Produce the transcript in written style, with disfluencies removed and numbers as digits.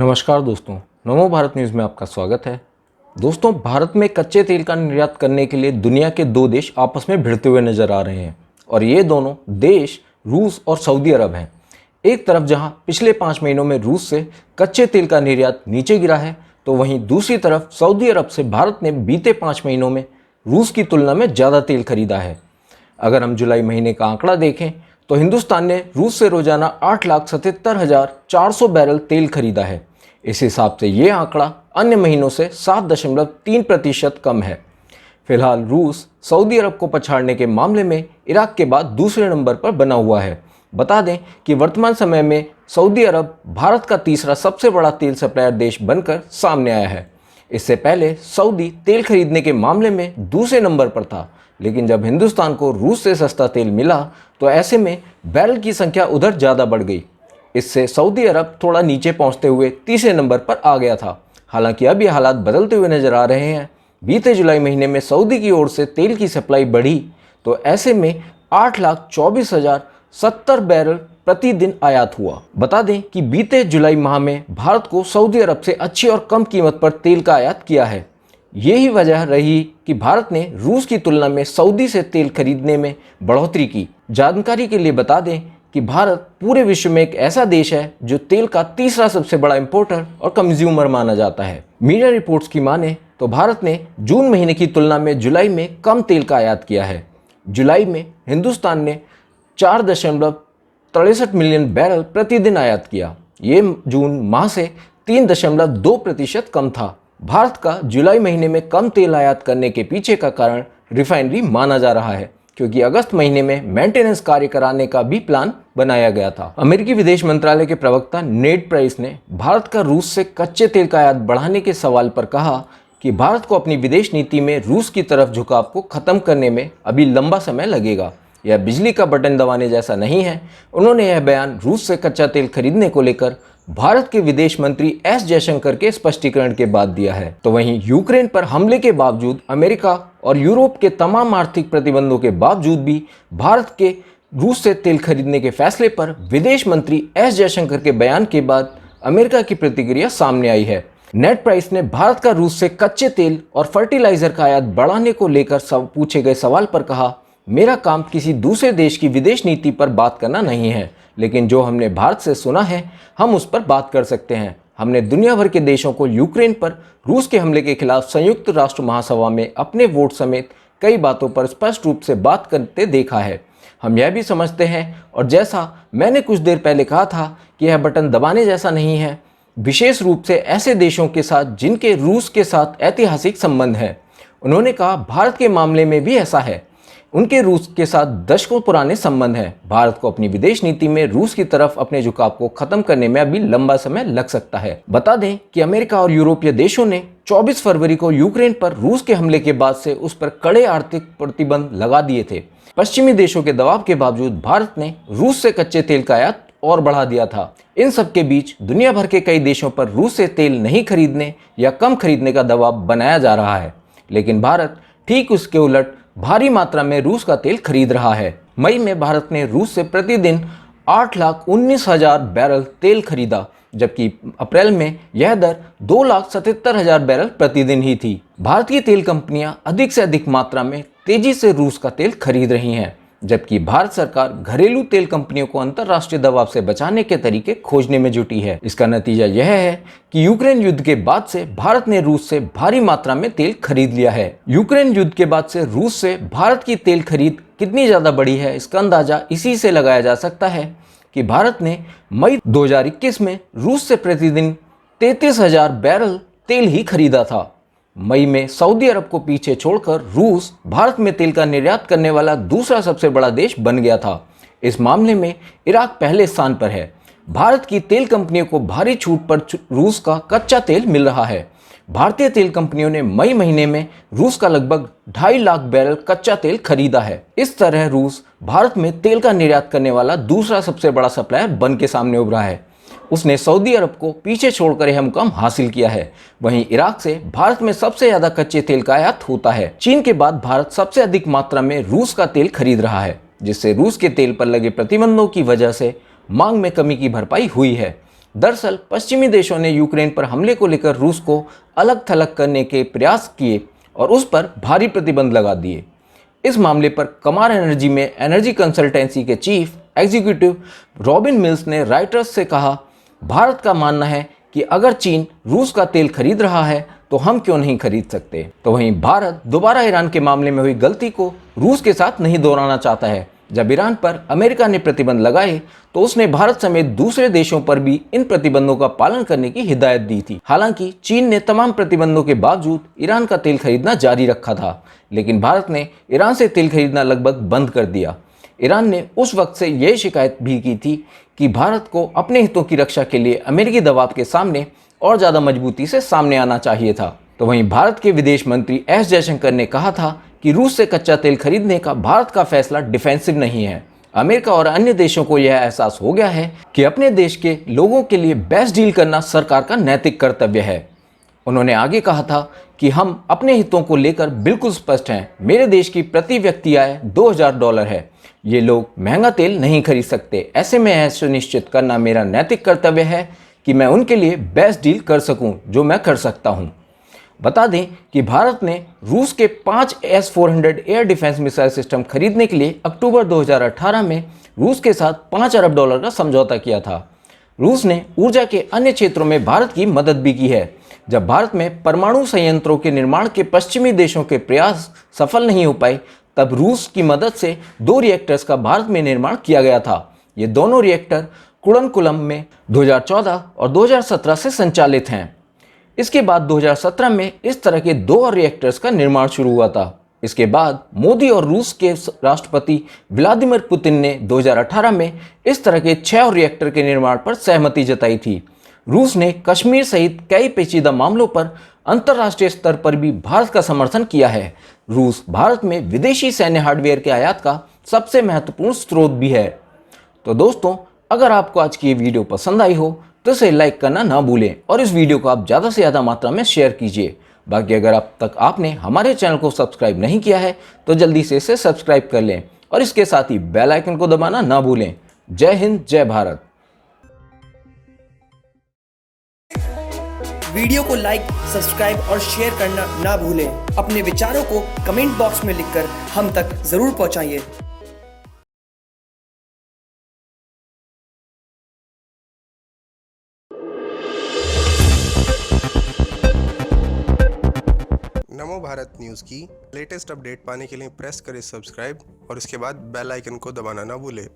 नमस्कार दोस्तों, नमो भारत न्यूज़ में आपका स्वागत है। दोस्तों, भारत में कच्चे तेल का निर्यात करने के लिए दुनिया के दो देश आपस में भिड़ते हुए नजर आ रहे हैं और ये दोनों देश रूस और सऊदी अरब हैं। एक तरफ जहां पिछले 5 महीनों में रूस से कच्चे तेल का निर्यात नीचे गिरा है, तो वहीं दूसरी तरफ सऊदी अरब से भारत ने बीते 5 महीनों में रूस की तुलना में ज़्यादा तेल खरीदा है। अगर हम जुलाई महीने का आंकड़ा देखें तो हिंदुस्तान ने रूस से रोजाना 8,77,400 बैरल तेल खरीदा है। इस हिसाब से ये आंकड़ा अन्य महीनों से 7.3% कम है। फिलहाल रूस सऊदी अरब को पछाड़ने के मामले में इराक के बाद दूसरे नंबर पर बना हुआ है। बता दें कि वर्तमान समय में सऊदी अरब भारत का तीसरा सबसे बड़ा तेल सप्लायर देश बनकर सामने आया है। इससे पहले सऊदी तेल खरीदने के मामले में दूसरे नंबर पर था, लेकिन जब हिंदुस्तान को रूस से सस्ता तेल मिला तो ऐसे में बैरल की संख्या उधर ज़्यादा बढ़ गई। इससे सऊदी अरब थोड़ा नीचे पहुंचते हुए तीसरे नंबर पर आ गया था। हालांकि अब ये हालात बदलते हुए नजर आ रहे हैं। बीते जुलाई महीने में सऊदी की ओर से तेल की सप्लाई बढ़ी तो ऐसे में 8,24,070 बैरल प्रतिदिन आयात हुआ। बता दें कि बीते जुलाई माह में भारत को सऊदी अरब से अच्छी और कम कीमत पर तेल का आयात किया है। यही वजह रही कि भारत ने रूस की तुलना में सऊदी से तेल खरीदने में बढ़ोतरी की। जानकारी के लिए बता दें कि भारत पूरे विश्व में एक ऐसा देश है जो तेल का तीसरा सबसे बड़ा इंपोर्टर और कंज्यूमर माना जाता है। मीडिया रिपोर्ट्स की माने तो भारत ने जून महीने की तुलना में जुलाई में कम तेल का आयात किया है। जुलाई में हिंदुस्तान ने 4.63 मिलियन बैरल प्रतिदिन आयात किया। ये जून माह से 3.2% कम था। भारत का जुलाई महीने में कम तेल आयात करने के पीछे का कारण रिफाइनरी माना जा रहा है, क्योंकि अगस्त महीने में मेंटेनेंस कार्य कराने का भी प्लान बनाया गया था। अमेरिकी विदेश मंत्रालय के प्रवक्ता नेड प्राइस ने भारत का रूस से कच्चे तेल का आयात बढ़ाने के सवाल पर कहा कि भारत को अपनी विदेश नीति में रूस की तरफ झुकाव को खत्म करने में अभी लंबा समय लगेगा। यह बिजली का बटन दबाने जैसा नहीं है। उन्होंने यह बयान रूस से कच्चा तेल खरीदने को लेकर भारत के विदेश मंत्री एस जयशंकर के स्पष्टीकरण के बाद दिया है। तो वहीं यूक्रेन पर हमले के बावजूद अमेरिका और यूरोप के तमाम आर्थिक प्रतिबंधों के बावजूद भी भारत के रूस से तेल खरीदने के फैसले पर विदेश मंत्री एस जयशंकर के बयान के बाद अमेरिका की प्रतिक्रिया सामने आई है। नेड प्राइस ने भारत का रूस से कच्चे तेल और फर्टिलाइजर का आयात बढ़ाने को लेकर पूछे गए सवाल पर कहा, मेरा काम किसी दूसरे देश की विदेश नीति पर बात करना नहीं है, लेकिन जो हमने भारत से सुना है हम उस पर बात कर सकते हैं। हमने दुनिया भर के देशों को यूक्रेन पर रूस के हमले के खिलाफ संयुक्त राष्ट्र महासभा में अपने वोट समेत कई बातों पर स्पष्ट रूप से बात करते देखा है। हम यह भी समझते हैं, और जैसा मैंने कुछ देर पहले कहा था कि यह बटन दबाने जैसा नहीं है, विशेष रूप से ऐसे देशों के साथ जिनके रूस के साथ ऐतिहासिक संबंध है। उन्होंने कहा भारत के मामले में भी ऐसा है। उनके रूस के साथ दशकों पुराने संबंध हैं। भारत को अपनी विदेश नीति में रूस की तरफ अपने झुकाव को खत्म करने में अभी लंबा समय लग सकता है। बता दें कि अमेरिका और यूरोपीय देशों ने 24 फरवरी को यूक्रेन पर रूस के हमले के बाद से उस पर कड़े आर्थिक प्रतिबंध लगा दिए थे। पश्चिमी देशों के दबाव के बावजूद भारत ने रूस से कच्चे तेल का आयात और बढ़ा दिया था। इन सब के बीच दुनिया भर के कई देशों पर रूस से तेल नहीं खरीदने या कम खरीदने का दबाव बनाया जा रहा है, लेकिन भारत ठीक उसके उलट भारी मात्रा में रूस का तेल खरीद रहा है। मई में भारत ने रूस से प्रतिदिन 8,19,000 बैरल तेल खरीदा, जबकि अप्रैल में यह दर 2,77,000 बैरल प्रतिदिन ही थी। भारतीय तेल कंपनियां अधिक से अधिक मात्रा में तेजी से रूस का तेल खरीद रही हैं, जबकि भारत सरकार घरेलू तेल कंपनियों को अंतर्राष्ट्रीय दबाव से बचाने के तरीके खोजने में जुटी है। इसका नतीजा यह है कि यूक्रेन युद्ध के बाद से भारत ने रूस से भारी मात्रा में तेल खरीद लिया है। यूक्रेन युद्ध के बाद से रूस से भारत की तेल खरीद कितनी ज्यादा बढ़ी है, इसका अंदाजा इसी से लगाया जा सकता है कि भारत ने मई 2021 में रूस से प्रतिदिन 33,000 बैरल तेल ही खरीदा था। मई में सऊदी अरब को पीछे छोड़कर रूस भारत में तेल का निर्यात करने वाला दूसरा सबसे बड़ा देश बन गया था। इस मामले में इराक पहले स्थान पर है। भारत की तेल कंपनियों को भारी छूट पर रूस का कच्चा तेल मिल रहा है। भारतीय तेल कंपनियों ने मई महीने में रूस का लगभग 2.5 लाख बैरल कच्चा तेल खरीदा है। इस तरह रूस भारत में तेल का निर्यात करने वाला दूसरा सबसे बड़ा सप्लायर बन के सामने उभरा है। उसने सऊदी अरब को पीछे छोड़कर यह मुकाम हासिल किया है। वहीं इराक से भारत में सबसे ज्यादा कच्चे तेल का आयात होता है। चीन के बाद भारत सबसे अधिक मात्रा में रूस का तेल खरीद रहा है, जिससे रूस के तेल पर लगे प्रतिबंधों की वजह से मांग में कमी की भरपाई हुई है। दरअसल पश्चिमी देशों ने यूक्रेन पर हमले को लेकर रूस को अलग थलग करने के प्रयास किए और उस पर भारी प्रतिबंध लगा दिए। इस मामले पर कमार एनर्जी में एनर्जी कंसल्टेंसी के चीफ एग्जीक्यूटिव रॉबिन मिल्स ने राइटर्स से कहा, भारत का मानना है कि अगर चीन रूस का तेल खरीद रहा है तो हम क्यों नहीं खरीद सकते। तो वहीं भारत दोबारा ईरान के मामले में हुई गलती को रूस के साथ नहीं दोहराना चाहता है। जब ईरान पर अमेरिका ने प्रतिबंध लगाए तो उसने भारत समेत दूसरे देशों पर भी इन प्रतिबंधों का पालन करने की हिदायत दी थी। हालांकि चीन ने तमाम प्रतिबंधों के बावजूद ईरान का तेल खरीदना जारी रखा था, लेकिन भारत ने ईरान से तेल खरीदना लगभग बंद कर दिया। ईरान ने उस वक्त से यह शिकायत भी की थी कि भारत को अपने हितों की रक्षा के लिए अमेरिकी दबाव के सामने और ज़्यादा मजबूती से सामने आना चाहिए था। तो वहीं भारत के विदेश मंत्री एस जयशंकर ने कहा था कि रूस से कच्चा तेल खरीदने का भारत का फैसला डिफेंसिव नहीं है। अमेरिका और अन्य देशों को यह एहसास हो गया है कि अपने देश के लोगों के लिए बेस्ट डील करना सरकार का नैतिक कर्तव्य है। उन्होंने आगे कहा था कि हम अपने हितों को लेकर बिल्कुल स्पष्ट हैं। मेरे देश की प्रति व्यक्ति आय $2000 है। ये लोग महंगा तेल नहीं खरीद सकते। ऐसे में यह सुनिश्चित करना मेरा नैतिक कर्तव्य है कि मैं उनके लिए बेस्ट डील कर सकूं, जो मैं कर सकता हूं। बता दें कि भारत ने रूस के 5 S-400 air defence missile system खरीदने के लिए अक्टूबर 2018 में रूस के साथ $5 अरब का समझौता किया था। रूस ने ऊर्जा के अन्य क्षेत्रों में भारत की मदद भी की है। जब भारत में परमाणु संयंत्रों के निर्माण के पश्चिमी देशों के प्रयास सफल नहीं हो पाए, तब रूस की मदद से 2 रिएक्टर्स का भारत में निर्माण किया गया था। ये दोनों रिएक्टर कुडनकुलम में 2014 और 2017 से संचालित हैं। इसके बाद 2017 में इस तरह के 2 और रिएक्टर्स का निर्माण शुरू हुआ था। इसके बाद मोदी और रूस के राष्ट्रपति व्लादिमीर पुतिन ने 2018 में इस तरह के 6 और रिएक्टर के निर्माण पर सहमति जताई थी। रूस ने कश्मीर सहित कई पेचीदा मामलों पर अंतर्राष्ट्रीय स्तर पर भी भारत का समर्थन किया है। रूस भारत में विदेशी सैन्य हार्डवेयर के आयात का सबसे महत्वपूर्ण स्रोत भी है। तो दोस्तों, अगर आपको आज की ये वीडियो पसंद आई हो तो इसे लाइक करना ना भूलें और इस वीडियो को आप ज़्यादा से ज़्यादा मात्रा में शेयर कीजिए। बाकी अगर अब तक आपने हमारे चैनल को सब्सक्राइब नहीं किया है तो जल्दी से इसे सब्सक्राइब कर लें और इसके साथ ही बेल आइकन को दबाना ना भूलें। जय हिंद, जय भारत। वीडियो को लाइक, सब्सक्राइब और शेयर करना ना भूलें। अपने विचारों को कमेंट बॉक्स में लिखकर हम तक जरूर पहुंचाइए। नमो भारत न्यूज़ की लेटेस्ट अपडेट पाने के लिए प्रेस करें सब्सक्राइब और उसके बाद बेल आइकन को दबाना ना भूलें।